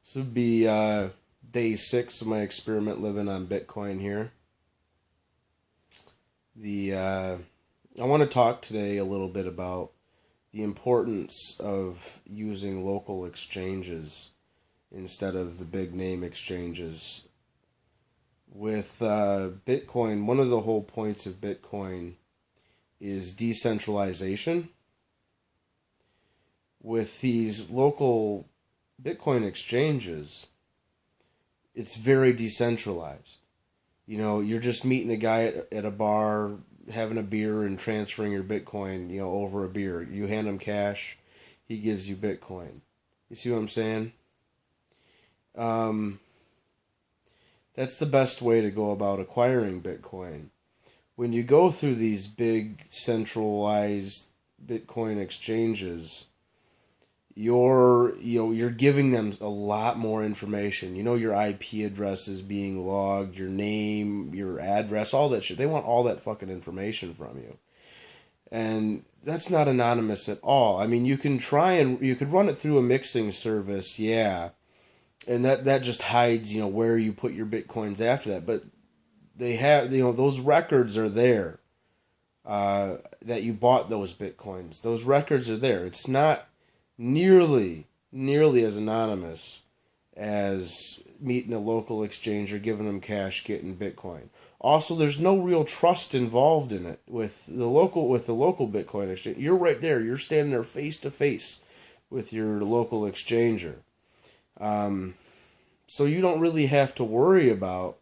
This would be day 6 of my experiment living on Bitcoin here. I want to talk today a little bit about the importance of using local exchanges instead of the big name exchanges. With Bitcoin, one of the whole points of Bitcoin is decentralization. With these local Bitcoin exchanges, it's very decentralized. You know, you're just meeting a guy at a bar, having a beer and transferring your Bitcoin, over a beer. You hand him cash, he gives you Bitcoin. You see what I'm saying? That's the best way to go about acquiring Bitcoin. When you go through these big centralized Bitcoin exchanges, you're giving them a lot more information. Your IP address is being logged, your name, your address, all that shit. They want all that fucking information from you. And that's not anonymous at all. I mean, you could run it through a mixing service, yeah. And that just hides, where you put your Bitcoins after that. But they have, those records are there, that you bought those Bitcoins. Those records are there. It's not nearly as anonymous as meeting a local exchange or giving them cash, getting Bitcoin. Also, there's no real trust involved in it with the local Bitcoin exchange. You're right there. You're standing there face to face with your local exchanger. So you don't really have to worry about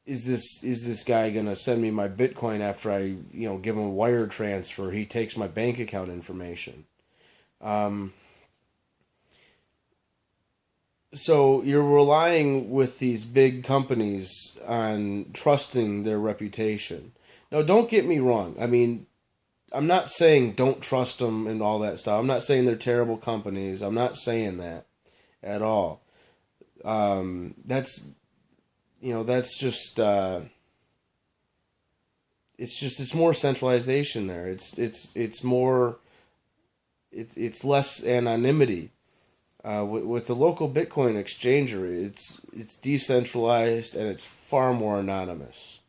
is this guy gonna send me my Bitcoin after I give him a wire transfer? He takes my bank account information. So you're relying with these big companies on trusting their reputation. Now, don't get me wrong. I mean, I'm not saying don't trust them and all that stuff. I'm not saying they're terrible companies. I'm not saying that at all. That's just it's more centralization there. It's less anonymity. With the local Bitcoin exchanger, it's decentralized and it's far more anonymous.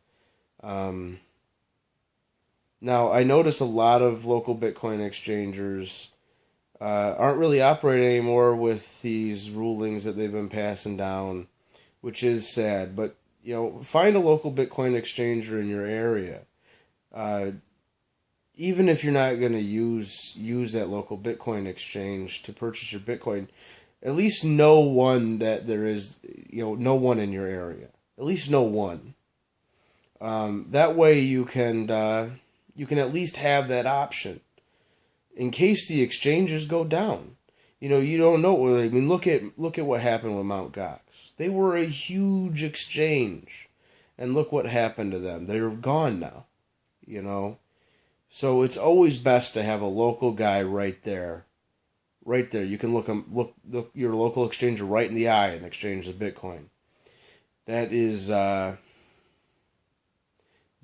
Now, I notice a lot of local Bitcoin exchangers aren't really operating anymore with these rulings that they've been passing down, which is sad. But find a local Bitcoin exchanger in your area. Even if you're not going to use that local Bitcoin exchange to purchase your Bitcoin, at least know one that there is, no one in your area. At least know one. That way you can at least have that option in case the exchanges go down. You don't know. I mean, look at what happened with Mt. Gox. They were a huge exchange, and look what happened to them. They're gone now. So it's always best to have a local guy right there. Right there. You can look your local exchanger right in the eye and exchange the Bitcoin. That is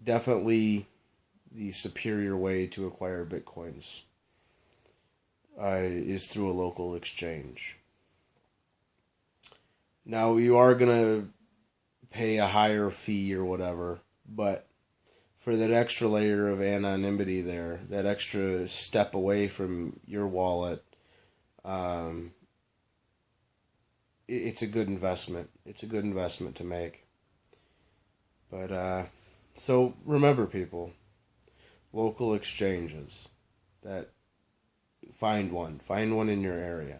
definitely the superior way to acquire Bitcoins. Is through a local exchange. Now, you are going to pay a higher fee or whatever, but for that extra layer of anonymity there, that extra step away from your wallet, it's a good investment. It's a good investment to make. But, so remember, people, local exchanges, that find one in your area.